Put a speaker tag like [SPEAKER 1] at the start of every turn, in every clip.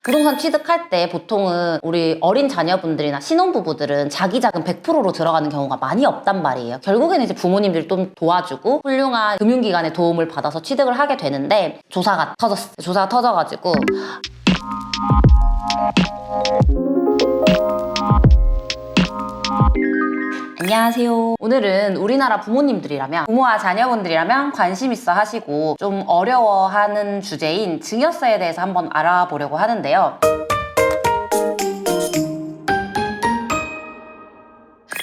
[SPEAKER 1] 부동산 취득할 때 보통은 우리 어린 자녀분들이나 신혼부부들은 자기 자금 100%로 들어가는 경우가 많이 없단 말이에요. 결국에는 이제 부모님들이 좀 도와주고 훌륭한 금융기관의 도움을 받아서 취득을 하게 되는데 조사가 터졌어. 조사가 터져가지고 안녕하세요. 오늘은 우리나라 부모님들이라면, 부모와 자녀분들이라면 관심 있어 하시고 좀 어려워하는 주제인 증여세에 대해서 한번 알아보려고 하는데요.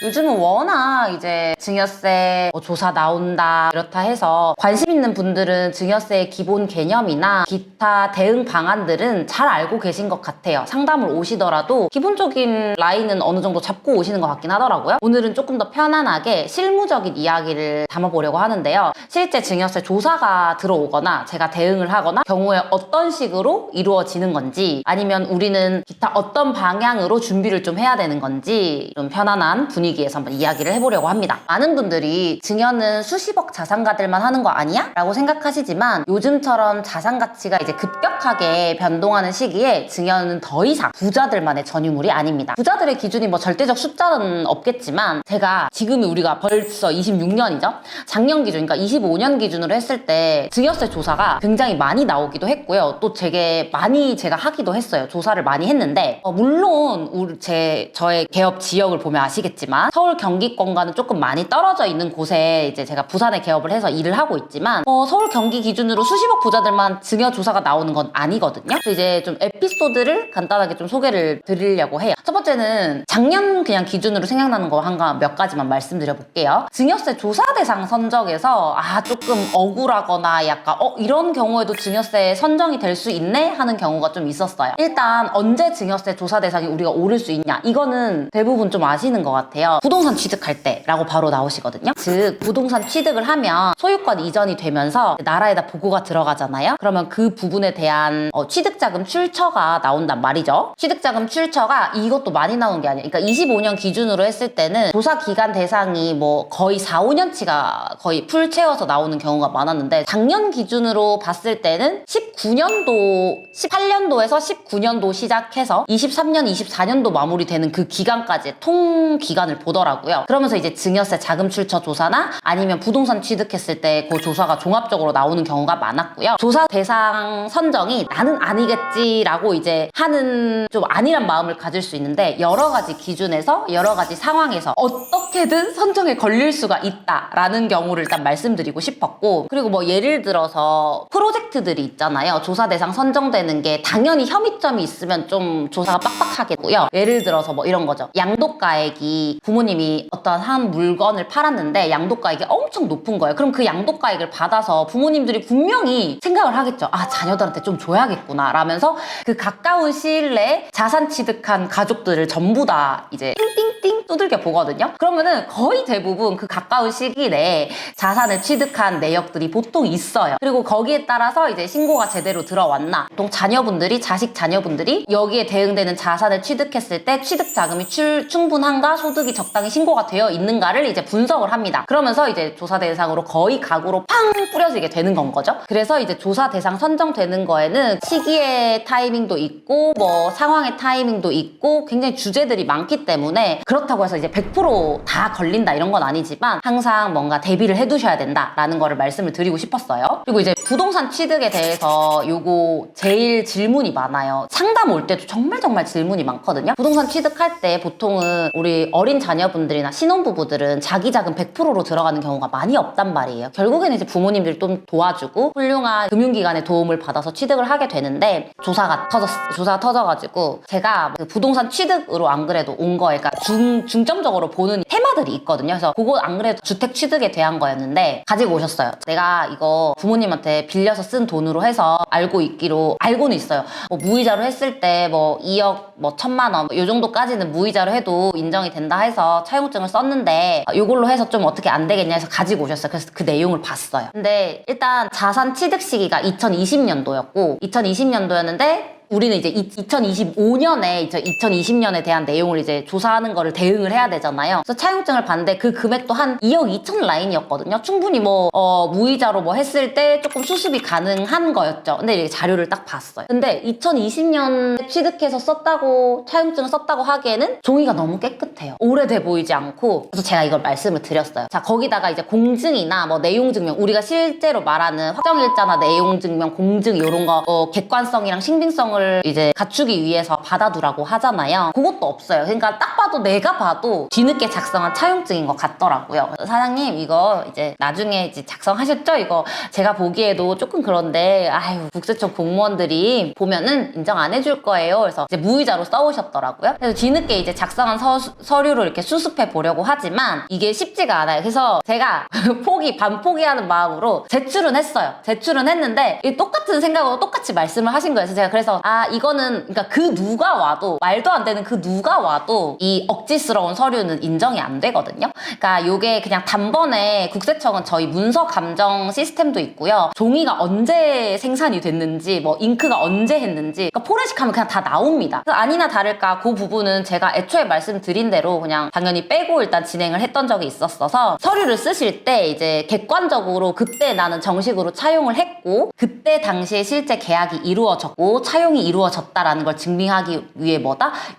[SPEAKER 1] 요즘은 워낙 이제 증여세 조사 나온다 이렇다 해서 관심 있는 분들은 증여세의 기본 개념이나 기타 대응 방안들은 잘 알고 계신 것 같아요. 상담을 오시더라도 기본적인 라인은 어느 정도 잡고 오시는 것 같긴 하더라고요. 오늘은 조금 더 편안하게 실무적인 이야기를 담아보려고 하는데요. 실제 증여세 조사가 들어오거나 제가 대응을 하거나 경우에 어떤 식으로 이루어지는 건지, 아니면 우리는 기타 어떤 방향으로 준비를 좀 해야 되는 건지 좀 편안한 분위기에서 한번 이야기를 해보려고 합니다. 많은 분들이 증여는 수십억 자산가들만 하는 거 아니야? 라고 생각하시지만 요즘처럼 자산 가치가 이제 급격하게 변동하는 시기에 증여는 더 이상 부자들만의 전유물이 아닙니다. 부자들의 기준이 뭐 절대적 숫자는 없겠지만, 제가 지금이 우리가 벌써 26년이죠? 작년 기준, 그러니까 25년 기준으로 했을 때 증여세 조사가 굉장히 많이 나오기도 했고요. 또 되게 많이 제가 하기도 했어요. 조사를 많이 했는데 물론 저의 개업 지역을 보면 아시겠지만 서울 경기권과는 조금 많이 떨어져 있는 곳에 이제 제가 부산에 개업을 해서 일을 하고 있지만 서울 경기 기준으로 수십억 부자들만 증여 조사가 나오는 건 아니거든요. 그래서 이제 좀 에피소드를 간단하게 좀 소개를 드리려고 해요. 첫 번째는 작년 그냥 기준으로 생각나는 거 한 몇 가지만 말씀드려 볼게요. 증여세 조사 대상 선정에서 조금 억울하거나 약간 이런 경우에도 증여세 선정이 될 수 있네 하는 경우가 좀 있었어요. 일단 언제 증여세 조사 대상이 우리가 오를 수 있냐, 이거는 대부분 좀 아시는 것 같아요. 부동산 취득할 때 라고 바로 나오시거든요. 즉 부동산 취득을 하면 소유권 이전이 되면서 나라에다 보고가 들어가잖아요. 그러면 그 부분에 대한 취득자금 출처가 나온단 말이죠. 취득자금 출처가 이것도 많이 나오는 게 아니에요. 그러니까 25년 기준으로 했을 때는 조사 기간 대상이 뭐 거의 4, 5년치가 거의 풀 채워서 나오는 경우가 많았는데, 작년 기준으로 봤을 때는 18년도에서 19년도 시작해서 23년, 24년도 마무리되는 그 기간까지 통 기간을 보더라고요. 그러면서 이제 증여세 자금 출처 조사나 아니면 부동산 취득했을 때 그 조사가 종합적으로 나오는 경우가 많았고요. 조사 대상 선정이 나는 아니겠지라고 이제 하는 좀 안일한 마음을 가질 수 있는데, 여러 가지 기준에서 여러 가지 상황에서 어떻게든 선정에 걸릴 수가 있다라는 경우를 일단 말씀드리고 싶었고, 그리고 뭐 예를 들어서 프로젝트들이 있잖아요. 조사 대상 선정되는 게 당연히 혐의점이 있으면 좀 조사가 빡빡하겠고요. 예를 들어서 뭐 이런 거죠. 양도가액이 부모님이 어떤 한 물건을 팔았는데 양도가액이 엄청 높은 거예요. 그럼 그 양도가액을 받아서 부모님들이 분명히 생각을 하겠죠. 자녀들한테 좀 줘야겠구나 라면서 그 가까운 시일 내에 자산 취득한 가족들을 전부 다 이제 띵띵띵 두들겨 보거든요. 그러면은 거의 대부분 그 가까운 시기 내에 자산을 취득한 내역들이 보통 있어요. 그리고 거기에 따라서 이제 신고가 제대로 들어왔나, 또 자식 자녀분들이 여기에 대응되는 자산을 취득했을 때 취득 자금이 충분한가, 소득이 적당히 신고가 되어 있는가를 이제 분석을 합니다. 그러면서 이제 조사 대상으로 거의 가구로 팡 뿌려지게 되는 건 거죠. 그래서 이제 조사 대상 선정되는 거에는 시기의 타이밍도 있고 뭐 상황의 타이밍도 있고 굉장히 주제들이 많기 때문에, 그렇다고 해서 이제 100% 다 걸린다 이런 건 아니지만 항상 뭔가 대비를 해두셔야 된다라는 거를 말씀을 드리고 싶었어요. 그리고 이제 부동산 취득에 대해서 요거 제일 질문이 많아요. 상담 올 때도 정말 질문이 많거든요. 부동산 취득할 때 보통은 우리 어린 자녀분들이나 신혼부부들은 자기 자금 100%로 들어가는 경우가 많이 없단 말이에요. 결국에는 이제 부모님들이 좀 도와주고 훌륭한 금융기관의 도움을 받아서 취득을 하게 되는데 조사가 터졌어. 조사가 터져가지고 제가 그 부동산 취득으로 안 그래도 온 거에, 그러니까 중점적으로 보는 테마들이 있거든요. 그래서 그거 안 그래도 주택 취득에 대한 거였는데 가지고 오셨어요. 내가 이거 부모님한테 빌려서 쓴 돈으로 해서 알고는 있어요. 뭐 무이자로 했을 때 뭐 2억 뭐 1,000만 원 요 정도까지는 무이자로 해도 인정이 된다 해서 차용증을 썼는데 이걸로 해서 좀 어떻게 안 되겠냐 해서 가지고 오셨어요. 그래서 그 내용을 봤어요. 근데 일단 자산 취득 시기가 2020년도였고 2020년도였는데 우리는 이제 2025년에 2020년에 대한 내용을 이제 조사하는 거를 대응을 해야 되잖아요. 그래서 차용증을 봤는데 그 금액도 한 2억 2천 라인이었거든요. 충분히 뭐 무이자로 뭐 했을 때 조금 수습이 가능한 거였죠. 근데 이제 자료를 딱 봤어요. 근데 2020년 취득해서 썼다고 차용증을 썼다고 하기에는 종이가 너무 깨끗해요. 오래돼 보이지 않고. 그래서 제가 이걸 말씀을 드렸어요. 자, 거기다가 이제 공증이나 뭐 내용 증명, 우리가 실제로 말하는 확정일자나 내용 증명, 공증 이런 거 객관성이랑 신빙성을 이제 갖추기 위해서 받아두라고 하잖아요. 그것도 없어요. 그러니까 딱 봐도 내가 봐도 뒤늦게 작성한 차용증인 것 같더라고요. 사장님 이거 이제 나중에 이제 작성하셨죠? 이거 제가 보기에도 조금 그런데 아유 국세청 공무원들이 보면은 인정 안 해줄 거예요. 그래서 이제 무이자로 써오셨더라고요. 그래서 뒤늦게 이제 작성한 서류를 이렇게 수습해 보려고 하지만 이게 쉽지가 않아요. 그래서 제가 반포기하는 마음으로 제출은 했어요. 제출은 했는데 똑같은 생각으로 똑같이 말씀을 하신 거예요. 그래서 이거는 그러니까 그 누가 와도 말도 안 되는 그 누가 와도 이 억지스러운 서류는 인정이 안 되거든요. 그러니까 요게 그냥 단번에 국세청은 저희 문서 감정 시스템도 있고요. 종이가 언제 생산이 됐는지 뭐 잉크가 언제 했는지 그러니까 포렌식 하면 그냥 다 나옵니다. 그래서 아니나 다를까 그 부분은 제가 애초에 말씀드린 대로 그냥 당연히 빼고 일단 진행을 했던 적이 있었어서 서류를 쓰실 때 이제 객관적으로 그때 나는 정식으로 차용을 했고 그때 당시에 실제 계약이 이루어졌고 차용이 이루어졌다라는 걸 증명하기 위해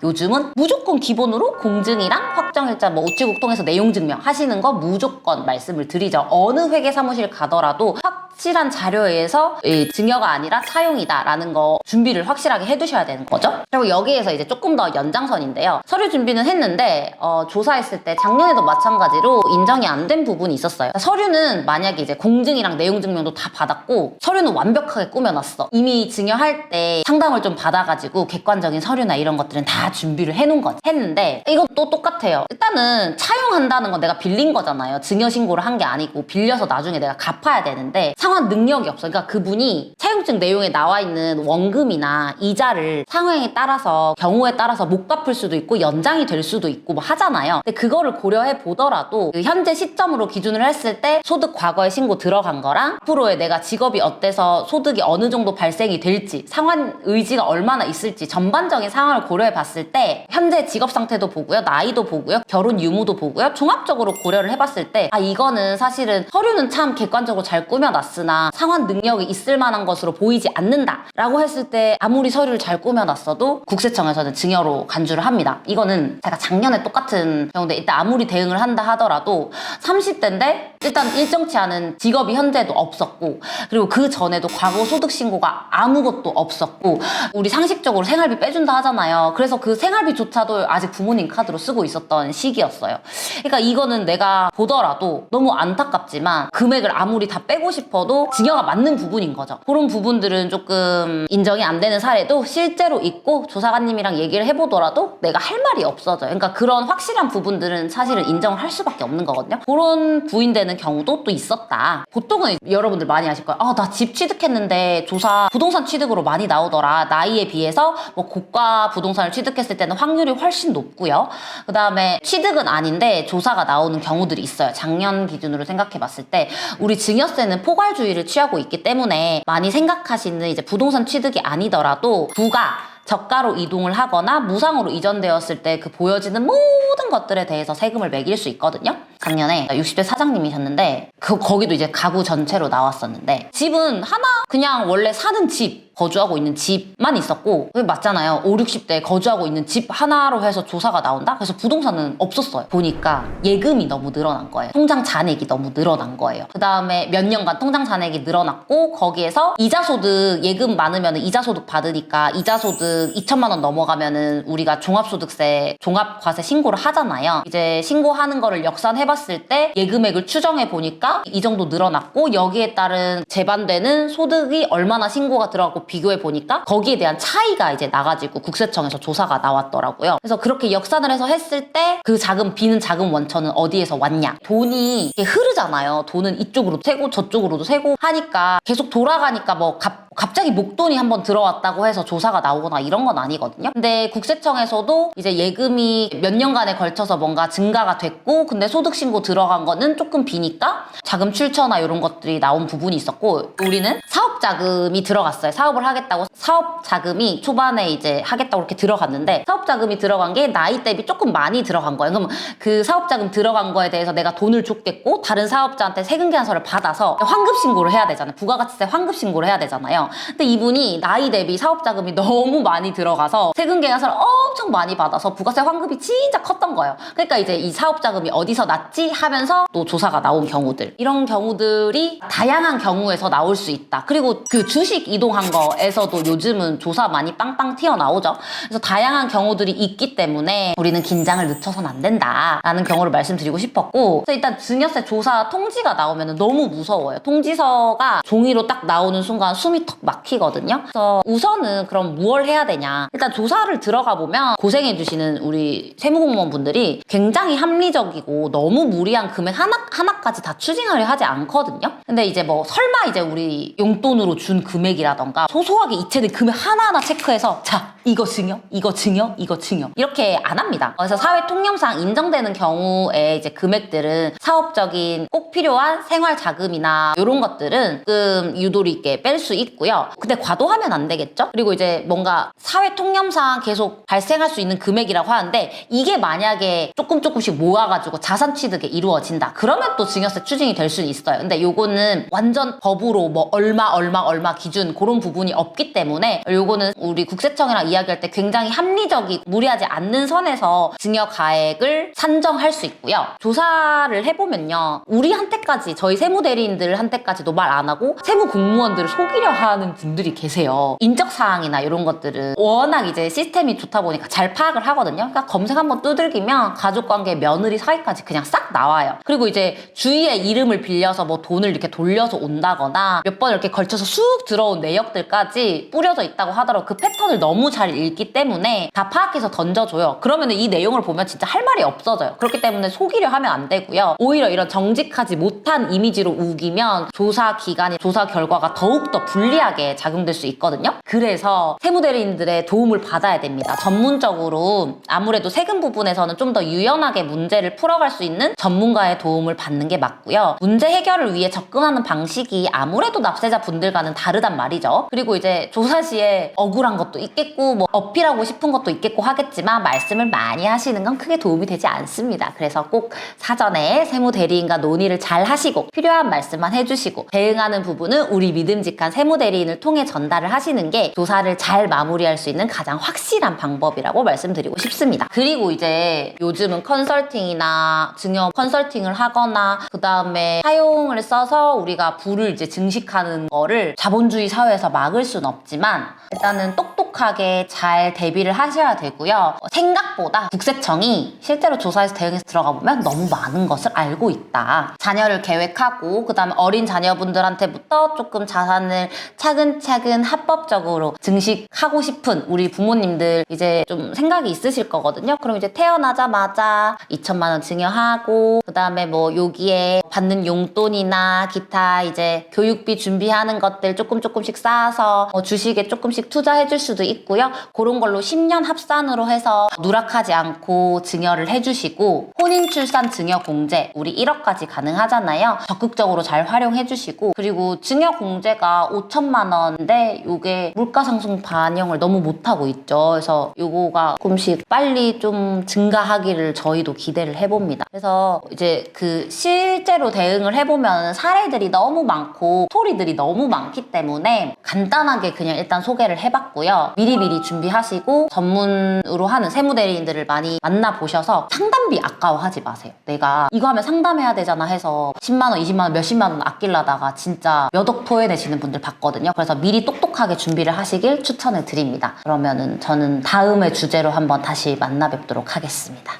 [SPEAKER 1] 요즘은 무조건 기본으로 공증이랑 확정일자 뭐 우체국 통해서 내용 증명 하시는 거 무조건 말씀을 드리죠. 어느 회계 사무실 가더라도 확실한 자료에 의해서 증여가 아니라 차용이다라는 거 준비를 확실하게 해두셔야 되는 거죠. 그리고 여기에서 이제 조금 더 연장선인데요. 서류 준비는 했는데 조사했을 때 작년에도 마찬가지로 인정이 안 된 부분이 있었어요. 서류는 만약에 이제 공증이랑 내용 증명도 다 받았고 서류는 완벽하게 꾸며놨어. 이미 증여할 때 상담을 좀 받아가지고 객관적인 서류나 이런 것들은 다 준비를 해놓은 거지. 했는데 이것도 똑같아요. 일단은 차용한다는 건 내가 빌린 거잖아요. 증여 신고를 한 게 아니고 빌려서 나중에 내가 갚아야 되는데 상환 능력이 없어. 그러니까 그분이 차용증 내용에 나와 있는 원금이나 이자를 상황에 따라서 경우에 따라서 못 갚을 수도 있고 연장이 될 수도 있고 뭐 하잖아요. 근데 그거를 고려해 보더라도 그 현재 시점으로 기준을 했을 때 소득 과거에 신고 들어간 거랑 앞으로의 내가 직업이 어때서 소득이 어느 정도 발생이 될지 상환 의지가 얼마나 있을지 전반적인 상황을 고려해 봤을 때 현재 직업 상태도 보고요. 나이도 보고요. 결혼 유무도 보고요. 종합적으로 고려를 해봤을 때 이거는 사실은 서류는 참 객관적으로 잘 꾸며놨으나 상환 능력이 있을 만한 것으로 보이지 않는다 라고 했을 때 아무리 서류를 잘 꾸며놨어도 국세청에서는 증여로 간주를 합니다. 이거는 제가 작년에 똑같은 경우인데 일단 아무리 대응을 한다 하더라도 30대인데 일단 일정치 않은 직업이 현재도 없었고 그리고 그 전에도 과거 소득 신고가 아무것도 없었고 우리 상식적으로 생활비 빼준다 하잖아요. 그래서 그 생활비조차도 아직 부모님 카드로 쓰고 있었던 시기였어요. 그러니까 이거는 내가 보더라도 너무 안타깝지만 금액을 아무리 다 빼고 싶어도 증여가 맞는 부분인 거죠. 그런 부분들은 조금 인정이 안 되는 사례도 실제로 있고 조사관님이랑 얘기를 해보더라도 내가 할 말이 없어져요. 그러니까 그런 확실한 부분들은 사실은 인정을 할 수밖에 없는 거거든요. 그런 부인되는 경우도 또 있었다. 보통은 여러분들 많이 아실 거예요. 나 집 취득했는데 조사 부동산 취득으로 많이 나오더라. 나이에 비해서 뭐 고가 부동산을 취득했을 때는 확률이 훨씬 높고요. 그 다음에 취득은 아닌데 조사가 나오는 경우들이 있어요. 작년 기준으로 생각해 봤을 때 우리 증여세는 포괄주의를 취하고 있기 때문에 많이 생각하시는 이제 부동산 취득이 아니더라도 부가 저가로 이동을 하거나 무상으로 이전되었을 때 그 보여지는 모든 것들에 대해서 세금을 매길 수 있거든요. 작년에 60대 사장님이셨는데 거기도 이제 가구 전체로 나왔었는데 집은 하나 그냥 원래 사는 집 거주하고 있는 집만 있었고 그게 맞잖아요. 5, 60대 거주하고 있는 집 하나로 해서 조사가 나온다? 그래서 부동산은 없었어요. 보니까 예금이 너무 늘어난 거예요. 통장 잔액이 너무 늘어난 거예요. 그 다음에 몇 년간 통장 잔액이 늘어났고 거기에서 이자소득 예금 많으면 이자소득 받으니까 이자소득 2천만 원 넘어가면은 우리가 종합소득세 종합과세 신고를 하잖아요. 이제 신고하는 거를 역산해봤을 때 예금액을 추정해 보니까 이 정도 늘어났고 여기에 따른 재반되는 소득이 얼마나 신고가 들어가고 비교해 보니까 거기에 대한 차이가 이제 나가지고 국세청에서 조사가 나왔더라고요. 그래서 그렇게 역산을 해서 했을 때 그 자금 비는 자금 원천은 어디에서 왔냐? 돈이 흐르잖아요. 돈은 이쪽으로 새고 저쪽으로도 새고 하니까 계속 돌아가니까 뭐 갑자기 목돈이 한번 들어왔다고 해서 조사가 나오거나 이런 건 아니거든요. 근데 국세청에서도 이제 예금이 몇 년간에 걸쳐서 뭔가 증가가 됐고 근데 소득신고 들어간 거는 조금 비니까 자금 출처나 이런 것들이 나온 부분이 있었고 우리는 사업자금이 들어갔어요. 사업을 하겠다고 사업자금이 초반에 이제 하겠다고 이렇게 들어갔는데 사업자금이 들어간 게 나이 대비 조금 많이 들어간 거예요. 그럼 그 사업자금 들어간 거에 대해서 내가 돈을 줬겠고 다른 사업자한테 세금계산서를 받아서 환급신고를 해야 되잖아요. 부가가치세 환급신고를 해야 되잖아요. 근데 이분이 나이 대비 사업자금이 너무 많이 들어가서 세금계산서를 엄청 많이 받아서 부가세 환급이 진짜 컸던 거예요. 그러니까 이제 이 사업자금이 어디서 났지 하면서 또 조사가 나온 경우들, 이런 경우들이 다양한 경우에서 나올 수 있다. 그리고 그 주식 이동한 거에서도 요즘은 조사 많이 빵빵 튀어나오죠. 그래서 다양한 경우들이 있기 때문에 우리는 긴장을 늦춰서는 안 된다라는 경우를 말씀드리고 싶었고, 그래서 일단 증여세 조사 통지가 나오면 너무 무서워요. 통지서가 종이로 딱 나오는 순간 숨이 턱 막히거든요. 그래서 우선은 그럼 무엇을 해야 되냐, 일단 조사를 들어가 보면 고생해주시는 우리 세무공무원분들이 굉장히 합리적이고 너무 무리한 금액 하나까지 다 추징하려 하지 않거든요. 근데 이제 뭐 설마 이제 우리 용돈으로 준 금액이라던가 소소하게 이체된 금액 하나하나 체크해서 자 이거 증여, 이거 증여, 이거 증여 이렇게 안 합니다. 그래서 사회 통념상 인정되는 경우에 이제 금액들은 사업적인 꼭 필요한 생활 자금이나 이런 것들은 조금 유도리 있게 뺄 수 있고요. 근데 과도하면 안 되겠죠? 그리고 이제 뭔가 사회 통념상 계속 발생할 수 있는 금액이라고 하는데 이게 만약에 조금씩 모아가지고 자산 취득에 이루어진다. 그러면 또 증여세 추징이 될 수는 있어요. 근데 요거는 완전 법으로 뭐 얼마 기준 그런 부분이 없기 때문에 요거는 우리 국세청이랑 이야기할 때 굉장히 합리적이고 무리하지 않는 선에서 증여 가액을 산정할 수 있고요. 조사를 해보면요. 우리한테까지, 저희 세무대리인들한테까지도 말 안 하고 세무공무원들을 속이려 하는 분들이 계세요. 인적사항이나 이런 것들은 워낙 이제 시스템이 좋다 보니까 잘 파악을 하거든요. 그러니까 검색 한번 두들기면 가족관계, 며느리 사이까지 그냥 싹 나와요. 그리고 이제 주위의 이름을 빌려서 뭐 돈을 이렇게 돌려서 온다거나 몇 번 이렇게 걸쳐서 쑥 들어온 내역들까지 뿌려져 있다고 하더라도 그 패턴을 너무 잘 읽기 때문에 다 파악해서 던져줘요. 그러면 이 내용을 보면 진짜 할 말이 없어져요. 그렇기 때문에 속이려 하면 안 되고요. 오히려 이런 정직하지 못한 이미지로 우기면 조사 기간이, 조사 결과가 더욱더 불리하게 작용될 수 있거든요. 그래서 세무대리인들의 도움을 받아야 됩니다. 전문적으로 아무래도 세금 부분에서는 좀 더 유연하게 문제를 풀어갈 수 있는 전문가의 도움을 받는 게 맞고요. 문제 해결을 위해 접근하는 방식이 아무래도 납세자분들과는 다르단 말이죠. 그리고 이제 조사 시에 억울한 것도 있겠고 뭐 어필하고 싶은 것도 있겠고 하겠지만 말씀을 많이 하시는 건 크게 도움이 되지 않습니다. 그래서 꼭 사전에 세무대리인과 논의를 잘 하시고 필요한 말씀만 해주시고 대응하는 부분은 우리 믿음직한 세무대리인을 통해 전달을 하시는 게 조사를 잘 마무리할 수 있는 가장 확실한 방법이라고 말씀드리고 싶습니다. 그리고 이제 요즘은 컨설팅이나 증여 컨설팅을 하거나 그 다음에 사용을 써서 우리가 부를 이제 증식하는 거를 자본주의 사회에서 막을 순 없지만 일단은 똑똑하게 잘 대비를 하셔야 되고요. 생각보다 국세청이 실제로 조사해서 대응해서 들어가 보면 너무 많은 것을 알고 있다. 자녀를 계획하고 그 다음에 어린 자녀분들한테부터 조금 자산을 차근차근 합법적으로 증식하고 싶은 우리 부모님들 이제 좀 생각이 있으실 거거든요. 그럼 이제 태어나자마자 2천만 원 증여하고 그 다음에 뭐 여기에 받는 용돈이나 기타 이제 교육비 준비하는 것들 조금씩 쌓아서 주식에 조금씩 투자해 줄 수도 있고요. 그런 걸로 10년 합산으로 해서 누락하지 않고 증여를 해주시고 혼인출산 증여공제 우리 1억까지 가능하잖아요. 적극적으로 잘 활용해 주시고 그리고 증여공제가 5천만 원인데 요게 물가상승 반영을 너무 못하고 있죠. 그래서 요거가 조금씩 빨리 좀 증가하기를 저희도 기대를 해봅니다. 그래서 이제 그 실제로 대응을 해보면 사례들이 너무 많고 스토리들이 너무 많기 때문에 간단하게 그냥 일단 소개를 해봤고요. 미리미리 준비하시고 전문으로 하는 세무대리인들을 많이 만나보셔서 상담비 아까워하지 마세요. 내가 이거 하면 상담해야 되잖아 해서 10만 원, 20만 원, 몇십만 원 아끼려다가 진짜 몇 억 토해내시는 분들 봤거든요. 그래서 미리 똑똑하게 준비를 하시길 추천을 드립니다. 그러면은 저는 다음의 주제로 한번 다시 만나 뵙도록 하겠습니다.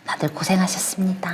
[SPEAKER 1] 다들 고생하셨습니다.